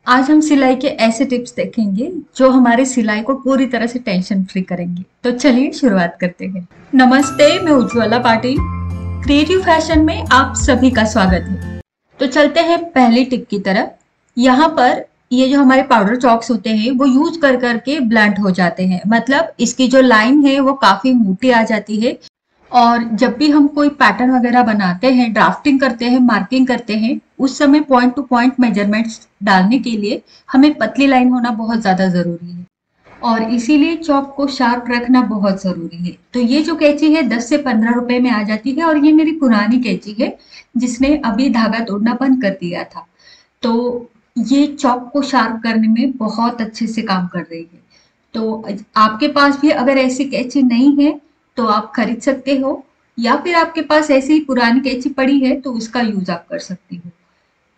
आज हम सिलाई के ऐसे टिप्स देखेंगे जो हमारे सिलाई को पूरी तरह से टेंशन फ्री करेंगे। तो चलिए शुरुआत करते हैं। नमस्ते, मैं उज्ज्वला पाटिल। क्रिएटिव फैशन में आप सभी का स्वागत है। तो चलते हैं पहली टिप की तरफ। यहाँ पर ये जो हमारे पाउडर चॉक्स होते हैं वो यूज कर करके ब्लंट हो जाते हैं, मतलब इसकी जो लाइन है वो काफी मोटी आ जाती है। और जब भी हम कोई पैटर्न वगैरह बनाते हैं, ड्राफ्टिंग करते हैं, मार्किंग करते हैं, उस समय पॉइंट टू पॉइंट मेजरमेंट्स डालने के लिए हमें पतली लाइन होना बहुत ज्यादा जरूरी है और इसीलिए चॉक को शार्प रखना बहुत जरूरी है। तो ये जो कैंची है 10 से 15 रुपए में आ जाती है और ये मेरी पुरानी कैंची है जिसने अभी धागा तोड़ना बंद कर दिया था। तो ये चॉक को शार्प करने में बहुत अच्छे से काम कर रही है। तो आपके पास भी अगर ऐसी कैंची नहीं है तो आप खरीद सकते हो, या फिर आपके पास ऐसी ही पुरानी कैंची पड़ी है तो उसका यूज आप कर सकते हो।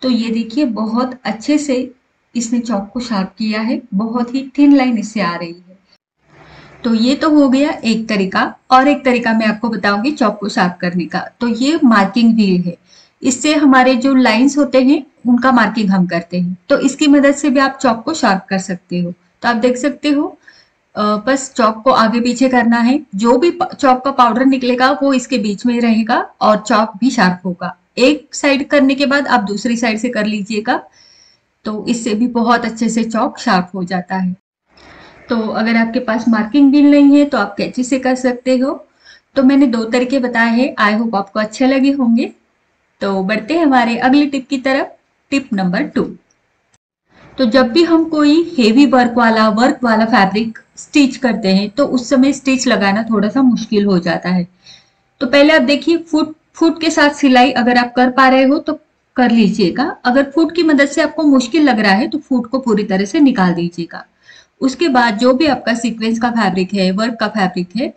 तो ये देखिए बहुत अच्छे से इसने चॉक को शार्प किया है, बहुत ही थिन लाइन इससे आ रही है। तो ये तो हो गया एक तरीका, और एक तरीका मैं आपको बताऊंगी चॉक को शार्प करने का। तो ये मार्किंग व्हील है, इससे हमारे जो लाइंस होते हैं उनका मार्किंग हम करते हैं। तो इसकी मदद से भी आप चॉक को शार्प कर सकते हो। तो आप देख सकते हो, बस चॉक को आगे पीछे करना है, जो भी चॉक का पाउडर निकलेगा वो इसके बीच में ही रहेगा और चॉक भी शार्प होगा। एक साइड करने के बाद आप दूसरी साइड से कर लीजिएगा, तो इससे भी बहुत अच्छे से चॉक शार्प हो जाता है। तो अगर आपके पास मार्किंग व्हील नहीं है तो आप कैंची से कर सकते हो। तो मैंने दो तरीके बताए हैं, आई होप आपको अच्छे लगे होंगे। तो बढ़ते हैं हमारे अगली टिप की तरफ। Tip number 2। तो जब भी हम कोई हेवी वर्क वाला फैब्रिक स्टिच करते हैं तो उस समय स्टिच लगाना थोड़ा सा मुश्किल हो जाता है। तो पहले आप देखिए, फुट फुट के साथ सिलाई अगर आप कर पा रहे हो तो कर लीजिएगा। अगर फुट की मदद से आपको मुश्किल लग रहा है तो फुट को पूरी तरह से निकाल दीजिएगा। उसके बाद जो भी आपका सीक्वेंस का फैब्रिक है, वर्क का फैब्रिक है,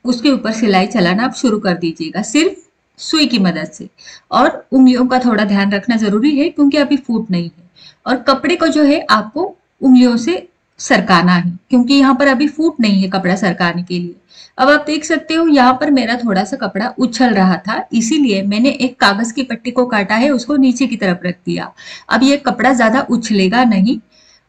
उसके ऊपर सिलाई चलाना आप शुरू कर दीजिएगा, सिर्फ सुई की मदद से। और उंगलियों का थोड़ा ध्यान रखना जरूरी है क्योंकि अभी फूट नहीं है। और कपड़े को जो है आपको उंगलियों से सरकाना है क्योंकि यहाँ पर अभी फूट नहीं है कपड़ा सरकाने के लिए। अब आप देख सकते हो यहाँ पर मेरा थोड़ा सा कपड़ा उछल रहा था, इसीलिए मैंने एक कागज की पट्टी को काटा है, उसको नीचे की तरफ रख दिया। अब ये कपड़ा ज्यादा उछलेगा नहीं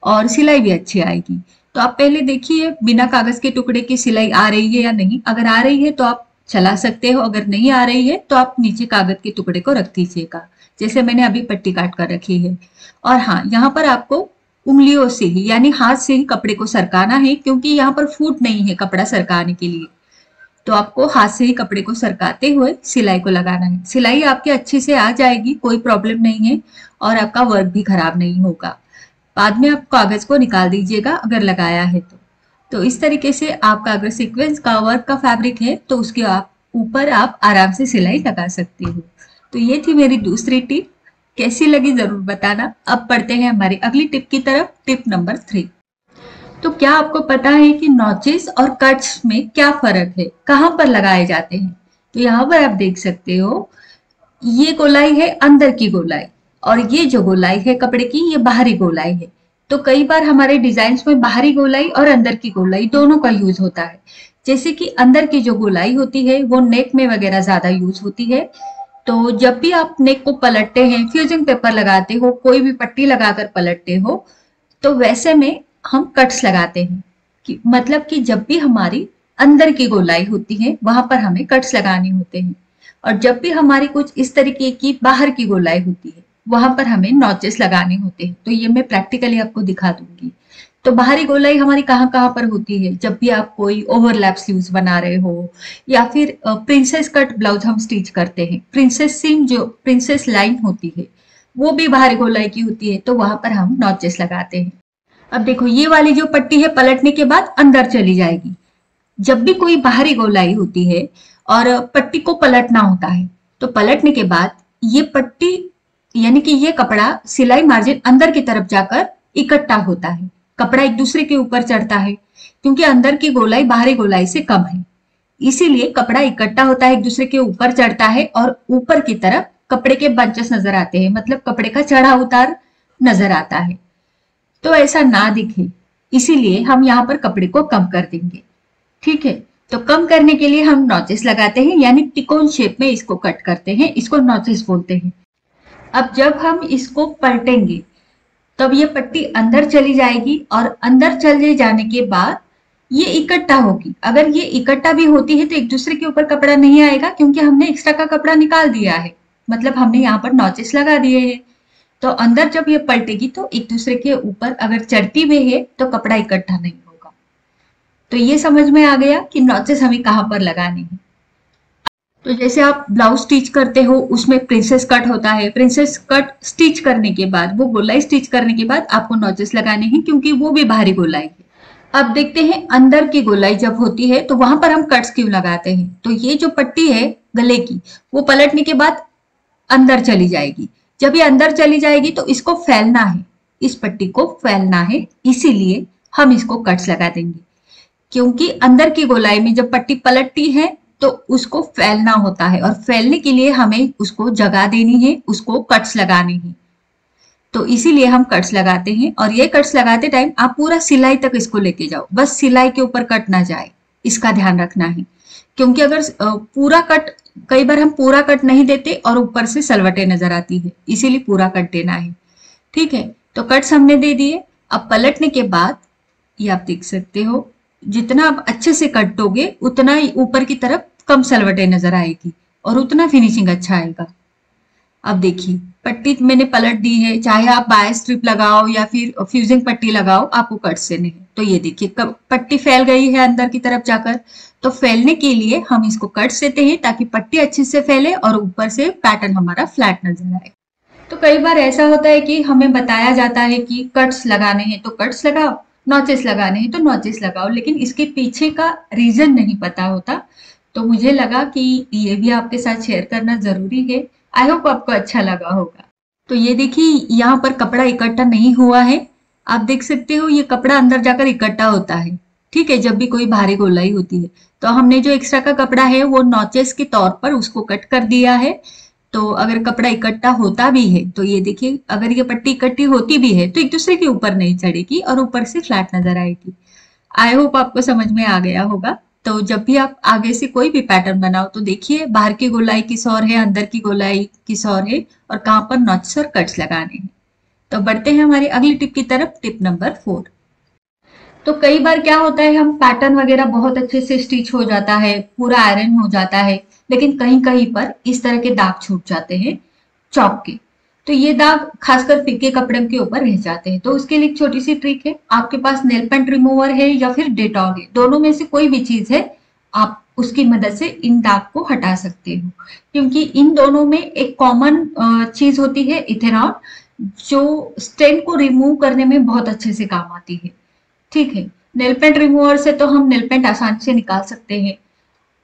और सिलाई भी अच्छी आएगी। तो आप पहले देखिए बिना कागज के टुकड़े की सिलाई आ रही है या नहीं। अगर आ रही है तो आप चला सकते हो, अगर नहीं आ रही है तो आप नीचे कागज के टुकड़े को रख दीजिएगा, जैसे मैंने अभी पट्टी काट कर रखी है। और हाँ, यहाँ पर आपको उंगलियों से ही यानी हाथ से ही कपड़े को सरकाना है क्योंकि यहाँ पर फूट नहीं है कपड़ा सरकाने के लिए। तो आपको हाथ से ही कपड़े को सरकाते हुए सिलाई को लगाना है। सिलाई आपके अच्छे से आ जाएगी, कोई प्रॉब्लम नहीं है और आपका वर्क भी खराब नहीं होगा। बाद में आप कागज को निकाल दीजिएगा अगर लगाया है तो इस तरीके से आपका अगर सीक्वेंस का वर्क का फैब्रिक है तो उसके आप ऊपर आप आराम से सिलाई लगा सकते हो। तो ये थी मेरी दूसरी टिप, कैसी लगी जरूर बताना। अब पढ़ते हैं हमारी अगली टिप की तरफ। Tip number 3। तो क्या आपको पता है कि नॉचेस और कट्स में क्या फर्क है, कहाँ पर लगाए जाते हैं? तो यहाँ पर आप देख सकते हो, ये गोलाई है अंदर की गोलाई और ये जो गोलाई है कपड़े की ये बाहरी गोलाई है। तो कई बार हमारे डिजाइन में बाहरी गोलाई और अंदर की गोलाई दोनों का यूज होता है। जैसे कि अंदर की जो गोलाई होती है वो नेक में वगैरह ज्यादा यूज होती है। तो जब भी आप नेक को पलटते हैं, फ्यूजिंग पेपर लगाते हो, कोई भी पट्टी लगाकर पलटते हो, तो वैसे में हम कट्स लगाते हैं। कि मतलब कि जब भी हमारी अंदर की गोलाई होती है वहां पर हमें कट्स लगाने होते हैं, और जब भी हमारी कुछ इस तरीके की बाहर की गोलाई होती है वहां पर हमें नॉचेस लगाने होते हैं। तो ये मैं प्रैक्टिकली आपको दिखा दूंगी। तो बाहरी गोलाई हमारी कहाँ कहाँ पर होती है? जब भी आप कोई ओवरलैप स्लीव्स बना रहे हो या फिर प्रिंसेस कट ब्लाउज हम स्टिच करते हैं, प्रिंसेस सीम जो प्रिंसेस लाइन होती है वो भी बाहरी गोलाई की होती है, तो वहां पर हम नॉचेस लगाते हैं। अब देखो ये वाली जो पट्टी है पलटने के बाद अंदर चली जाएगी। जब भी कोई बाहरी गोलाई होती है और पट्टी को पलटना होता है तो पलटने के बाद ये पट्टी यानी कि ये कपड़ा सिलाई मार्जिन अंदर की तरफ जाकर इकट्ठा होता है, कपड़ा एक दूसरे के ऊपर चढ़ता है क्योंकि अंदर की गोलाई बाहरी गोलाई से कम है, इसीलिए कपड़ा इकट्ठा होता है, एक दूसरे के ऊपर चढ़ता है और ऊपर की तरफ कपड़े के बंचेस नजर आते हैं, मतलब कपड़े का चढ़ा उतार नजर आता है। तो ऐसा ना दिखे इसीलिए हम यहाँ पर कपड़े को कम कर देंगे। ठीक है, तो कम करने के लिए हम नॉचेस लगाते हैं, यानी तिकोन शेप में इसको कट करते हैं, इसको नॉचेस बोलते हैं। अब जब हम इसको पलटेंगे तब ये पट्टी अंदर चली जाएगी और अंदर चले जाने के बाद ये इकट्ठा होगी। अगर ये इकट्ठा भी होती है तो एक दूसरे के ऊपर कपड़ा नहीं आएगा, क्योंकि हमने एक्स्ट्रा का कपड़ा निकाल दिया है, मतलब हमने यहाँ पर नॉचेस लगा दिए हैं। तो अंदर जब ये पलटेगी तो एक दूसरे के ऊपर अगर चढ़ती भी है तो कपड़ा इकट्ठा नहीं होगा। तो ये समझ में आ गया कि नॉचेस हमें कहाँ पर लगाने हैं। तो जैसे आप ब्लाउज स्टिच करते हो, उसमें प्रिंसेस कट होता है। प्रिंसेस कट स्टिच करने के बाद, वो गोलाई स्टिच करने के बाद आपको नॉचेस लगाने हैं, क्योंकि वो भी बाहरी गोलाई है। अब देखते हैं अंदर की गोलाई जब होती है तो वहां पर हम कट्स क्यों लगाते हैं। तो ये जो पट्टी है गले की, वो पलटने के बाद अंदर चली जाएगी। जब ये अंदर चली जाएगी तो इसको फैलना है, इस पट्टी को फैलना है, इसीलिए हम इसको कट्स लगा देंगे। क्योंकि अंदर की गोलाई में जब पट्टी पलटती है तो उसको फैलना होता है, और फैलने के लिए हमें उसको जगह देनी है, उसको कट्स लगाने हैं। तो इसीलिए हम कट्स लगाते हैं। और ये कट्स लगाते टाइम आप पूरा सिलाई तक इसको लेके जाओ, बस सिलाई के ऊपर कट ना जाए, इसका ध्यान रखना है। क्योंकि अगर पूरा कट, कई बार हम पूरा कट नहीं देते और ऊपर से सलवटें नजर आती है, इसीलिए पूरा कट देना है। ठीक है, तो कट्स हमने दे दिए। अब पलटने के बाद ये आप देख सकते हो, जितना आप अच्छे से कट दोगे उतना ही ऊपर की तरफ कम सलवटें नजर आएगी और उतना फिनिशिंग अच्छा आएगा। अब देखिए पट्टी मैंने पलट दी है, चाहे आप बाय स्ट्रिप लगाओ या फिर फ्यूजिंग पट्टी लगाओ, आपको कट से नहीं। तो ये देखिए पट्टी फैल गई है अंदर की तरफ जाकर। तो फैलने के लिए हम इसको कट देते हैं ताकि पट्टी अच्छे से फैले और ऊपर से पैटर्न हमारा फ्लैट नजर आए। तो कई बार ऐसा होता है कि हमें बताया जाता है कि कट्स लगाने हैं तो कट्स लगाओ, नॉचेस लगाने हैं तो नॉचेस लगाओ, लेकिन इसके पीछे का रीजन नहीं पता होता। तो मुझे लगा कि ये भी आपके साथ शेयर करना जरूरी है। आई होप आपको अच्छा लगा होगा। तो ये देखिए यहाँ पर कपड़ा इकट्ठा नहीं हुआ है, आप देख सकते हो ये कपड़ा अंदर जाकर इकट्ठा होता है। ठीक है, जब भी कोई भारी गोलाई होती है तो हमने जो एक्स्ट्रा का कपड़ा है वो नॉचेस के तौर पर उसको कट कर दिया है। तो अगर कपड़ा इकट्ठा होता भी है तो ये देखिए, अगर ये पट्टी इकट्ठी होती भी है तो एक दूसरे के ऊपर नहीं चढ़ेगी और ऊपर से फ्लैट नजर आएगी। आई होप आपको समझ में आ गया होगा। तो जब भी आप आगे से कोई भी पैटर्न बनाओ तो देखिए बाहर की गोलाई किस और है, अंदर की गोलाई किस और है, और कहाँ पर नॉट्स और कट्स लगाने हैं। तो बढ़ते हैं हमारी अगली टिप की तरफ, टिप नंबर 4। तो कई बार क्या होता है, हम पैटर्न वगैरह बहुत अच्छे से स्टिच हो जाता है, पूरा आयरन हो जाता है, लेकिन कहीं कहीं पर इस तरह के दाग छूट जाते हैं चौक के। तो ये दाग खासकर फीके कपड़े के ऊपर रह जाते हैं। तो उसके लिए एक छोटी सी ट्रिक है, आपके पास नेल पेंट रिमूवर है या फिर डेटॉल है, दोनों में से कोई भी चीज है, आप उसकी मदद से इन दाग को हटा सकते हो। क्योंकि इन दोनों में एक कॉमन चीज होती है इथेनॉल, जो स्टेन को रिमूव करने में बहुत अच्छे से काम आती है। ठीक है, नेल पेंट रिमूवर से तो हम नेल पेंट आसानी से निकाल सकते हैं,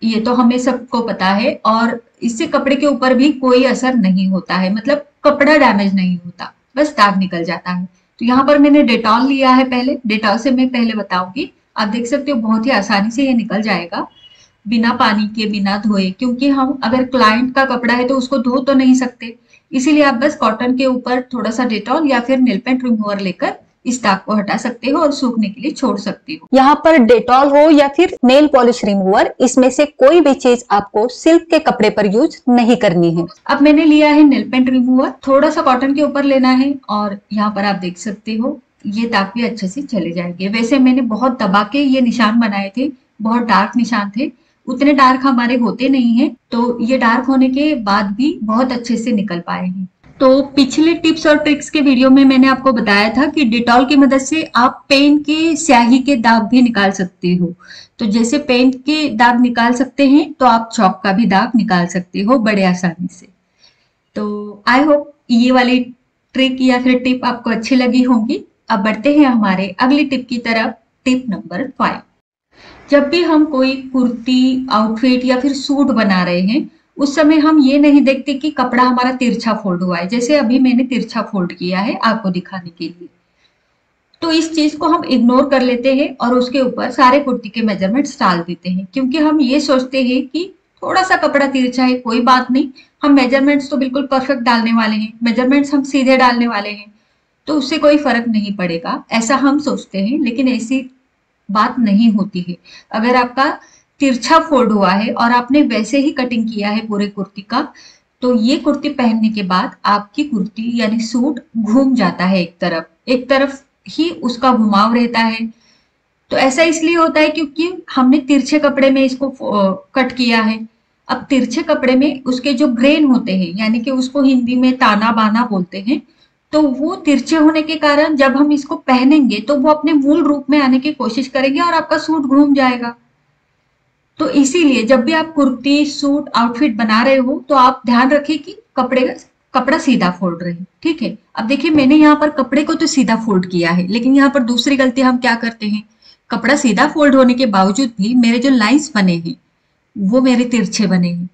ये तो हमें सबको पता है, और इससे कपड़े के ऊपर भी कोई असर नहीं होता है, मतलब कपड़ा डैमेज नहीं होता, बस दाग निकल जाता है। तो यहाँ पर मैंने डेटॉल लिया है, पहले डेटॉल से मैं पहले बताऊंगी। आप देख सकते हो बहुत ही आसानी से ये निकल जाएगा बिना पानी के, बिना धोए, क्योंकि हम अगर क्लाइंट का कपड़ा है तो उसको धो तो नहीं सकते, इसीलिए आप बस कॉटन के ऊपर थोड़ा सा डेटॉल या फिर नेल पेंट रिमूवर लेकर इस दाग को हटा सकते हो और सूखने के लिए छोड़ सकते हो। यहाँ पर डेटॉल हो या फिर नेल पॉलिश रिमूवर, इसमें से कोई भी चीज आपको सिल्क के कपड़े पर यूज नहीं करनी है। अब मैंने लिया है नेल पेंट रिमूवर, थोड़ा सा कॉटन के ऊपर लेना है, और यहाँ पर आप देख सकते हो ये दाग भी अच्छे से चले जाएंगे। वैसे मैंने बहुत दबा के ये निशान बनाए थे, बहुत डार्क निशान थे, उतने डार्क हमारे होते नहीं है, तो ये डार्क होने के बाद भी बहुत अच्छे से निकल पाए हैं। तो पिछले टिप्स और ट्रिक्स के वीडियो में मैंने आपको बताया था कि डेटॉल की मदद से आप पेन के स्याही के दाग भी निकाल सकते हो। तो जैसे पेन के दाग निकाल सकते हैं तो आप चौक का भी दाग निकाल सकते हो बड़े आसानी से। तो आई होप ये वाली ट्रिक या फिर टिप आपको अच्छी लगी होगी। अब बढ़ते हैं हमारे अगली टिप की तरफ, टिप नंबर 5। जब भी हम कोई कुर्ती, आउटफिट या फिर सूट बना रहे हैं, उस समय हम ये नहीं देखते कि कपड़ा हमारा तिरछा फोल्ड हुआ है। जैसे अभी मैंने तिरछा फोल्ड किया है आपको दिखाने के लिए, तो इस चीज को हम इग्नोर कर लेते हैं और उसके ऊपर सारे कुर्ती के मेजरमेंट्स डाल देते हैं, क्योंकि हम ये सोचते हैं कि थोड़ा सा कपड़ा तिरछा है, कोई बात नहीं, हम मेजरमेंट्स तो बिल्कुल परफेक्ट डालने वाले हैं, मेजरमेंट्स हम सीधे डालने वाले हैं, तो उससे कोई फर्क नहीं पड़ेगा, ऐसा हम सोचते हैं। लेकिन ऐसी बात नहीं होती है। अगर आपका तिरछा फोल्ड हुआ है और आपने वैसे ही कटिंग किया है पूरे कुर्ती का, तो ये कुर्ती पहनने के बाद आपकी कुर्ती यानी सूट घूम जाता है एक तरफ, एक तरफ ही उसका घुमाव रहता है। तो ऐसा इसलिए होता है क्योंकि हमने तिरछे कपड़े में इसको कट किया है। अब तिरछे कपड़े में उसके जो ग्रेन होते हैं, यानी कि उसको हिंदी में ताना बाना बोलते हैं, तो वो तिरछे होने के कारण जब हम इसको पहनेंगे तो वो अपने मूल रूप में आने की कोशिश करेंगे और आपका सूट घूम जाएगा। तो इसीलिए जब भी आप कुर्ती, सूट, आउटफिट बना रहे हो तो आप ध्यान रखें कि कपड़ा सीधा फोल्ड रहे। ठीक है। अब देखिए, मैंने यहाँ पर कपड़े को तो सीधा फोल्ड किया है, लेकिन यहाँ पर दूसरी गलती हम क्या करते हैं, कपड़ा सीधा फोल्ड होने के बावजूद भी मेरे जो लाइंस बने हैं वो मेरे तिरछे बने हैं।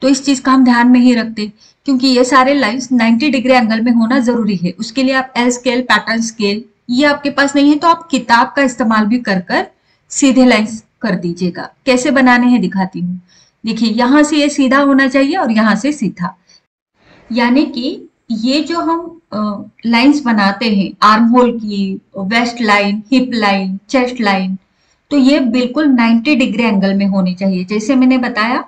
तो इस चीज का हम ध्यान नहीं रखते, क्योंकि ये सारे लाइंस 90 डिग्री एंगल में होना जरूरी है। उसके लिए आप एल स्केल, पैटर्न स्केल ये आपके पास नहीं है तो आप किताब का इस्तेमाल भी कर सीधे लाइंस कर दीजिएगा। कैसे बनाने हैं दिखाती हूँ। देखिए, यहाँ से ये सीधा होना चाहिए और यहाँ से सीधा, यानी कि ये जो हम लाइंस बनाते हैं, आर्म होल की, waist line, hip line, chest line, तो ये बिल्कुल 90 डिग्री एंगल में होनी चाहिए। जैसे मैंने बताया,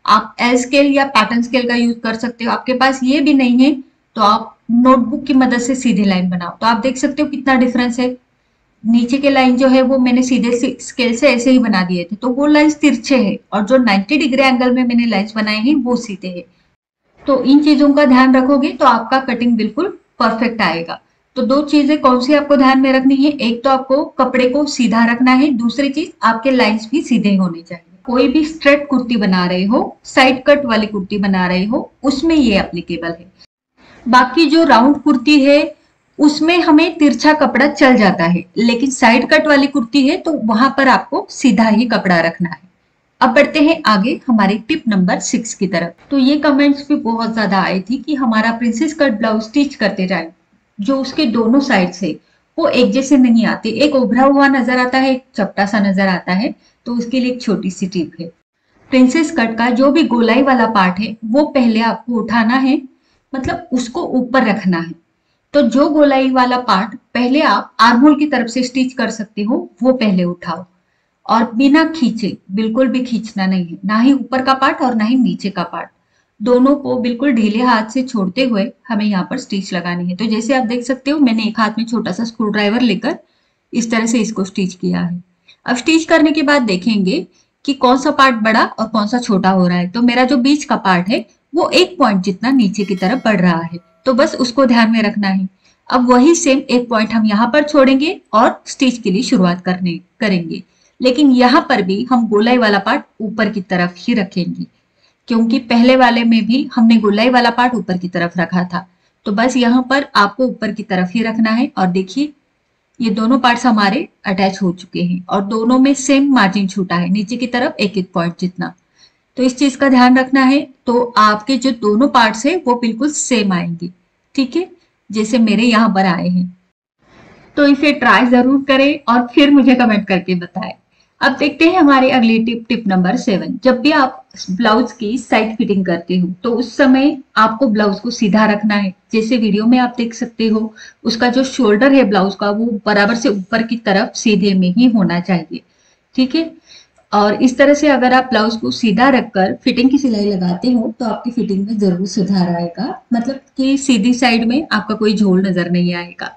आप एल स्केल या पैटर्न स्केल का यूज कर सकते हो। आपके पास ये भी नहीं है तो आप नोटबुक की मदद से सीधी लाइन बनाओ। तो आप देख सकते हो कितना डिफरेंस है। नीचे के लाइन जो है वो मैंने सीधे स्केल से ऐसे ही बना दिए थे, तो वो लाइंस तिरछे है, और जो 90 डिग्री एंगल में मैंने लाइंस बनाए हैं वो सीधे है। तो इन चीजों का ध्यान रखोगे तो आपका कटिंग बिल्कुल परफेक्ट आएगा। तो दो चीजें कौन सी आपको ध्यान में रखनी है, एक तो आपको कपड़े को सीधा रखना है, दूसरी चीज आपके लाइंस भी सीधे होने चाहिए। कोई भी स्ट्रेट कुर्ती बना रहे हो, साइड कट वाली कुर्ती बना रहे हो, उसमें ये एप्लीकेबल है। बाकी जो राउंड कुर्ती है उसमें हमें तिरछा कपड़ा चल जाता है, लेकिन साइड कट वाली कुर्ती है तो वहां पर आपको सीधा ही कपड़ा रखना है। अब बढ़ते हैं आगे हमारे टिप नंबर 6 की तरफ। तो ये कमेंट्स भी बहुत ज्यादा आए थी कि हमारा प्रिंसेस कट ब्लाउज स्टिच करते जाए, जो उसके दोनों साइड से वो एक जैसे नहीं आते, एक उभरा हुआ नजर आता है, एक चपटा सा नजर आता है। तो उसके लिए एक छोटी सी टिप है। प्रिंसेस कट का जो भी गोलाई वाला पार्ट है वो पहले आपको उठाना है, मतलब उसको ऊपर रखना है। तो जो गोलाई वाला पार्ट पहले आप आर्महोल की तरफ से स्टिच कर सकते हो वो पहले उठाओ, और बिना खींचे, बिल्कुल भी खींचना नहीं है, ना ही ऊपर का पार्ट और ना ही नीचे का पार्ट, दोनों को बिल्कुल ढीले हाथ से छोड़ते हुए हमें यहाँ पर स्टिच लगानी है। तो जैसे आप देख सकते हो, मैंने एक हाथ में छोटा सा स्क्रू ड्राइवर लेकर इस तरह से इसको स्टिच किया है। अब स्टिच करने के बाद देखेंगे कि कौन सा पार्ट बड़ा और कौन सा छोटा हो रहा है। तो मेरा जो बीच का पार्ट है वो 1 पॉइंट जितना नीचे की तरफ बढ़ रहा है, तो बस उसको ध्यान में रखना है। अब वही सेम 1 पॉइंट हम यहाँ पर छोड़ेंगे और स्टिच के लिए शुरुआत करेंगे, लेकिन यहाँ पर भी हम गोलाई वाला पार्ट ऊपर की तरफ ही रखेंगे, क्योंकि पहले वाले में भी हमने गोलाई वाला पार्ट ऊपर की तरफ रखा था। तो बस यहाँ पर आपको ऊपर की तरफ ही रखना है। और देखिए, ये दोनों पार्ट्स हमारे अटैच हो चुके हैं और दोनों में सेम मार्जिन छूटा है, नीचे की तरफ 1-1 पॉइंट जितना। तो इस चीज का ध्यान रखना है। तो आपके जो दोनों पार्ट्स है वो बिल्कुल सेम आएंगे, ठीक है, जैसे मेरे यहाँ पर आए हैं। तो इसे ट्राई जरूर करें और फिर मुझे कमेंट करके बताएं। अब देखते हैं हमारे अगली टिप नंबर 7। जब भी आप ब्लाउज की साइड फिटिंग करते हो तो उस समय आपको ब्लाउज को सीधा रखना है। जैसे वीडियो में आप देख सकते हो, उसका जो शोल्डर है ब्लाउज का वो बराबर से ऊपर की तरफ सीधे में ही होना चाहिए, ठीक है। और इस तरह से अगर आप ब्लाउज को सीधा रखकर फिटिंग की सिलाई लगाते हो तो आपकी फिटिंग में जरूर सुधार आएगा, मतलब कि सीधी साइड में आपका कोई झोल नजर नहीं आएगा।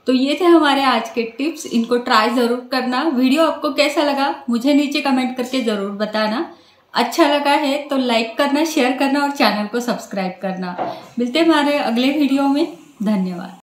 तो ये थे हमारे आज के टिप्स, इनको ट्राई जरूर करना। वीडियो आपको कैसा लगा मुझे नीचे कमेंट करके जरूर बताना। अच्छा लगा है तो लाइक करना, शेयर करना और चैनल को सब्सक्राइब करना। मिलते हैं हमारे अगले वीडियो में। धन्यवाद।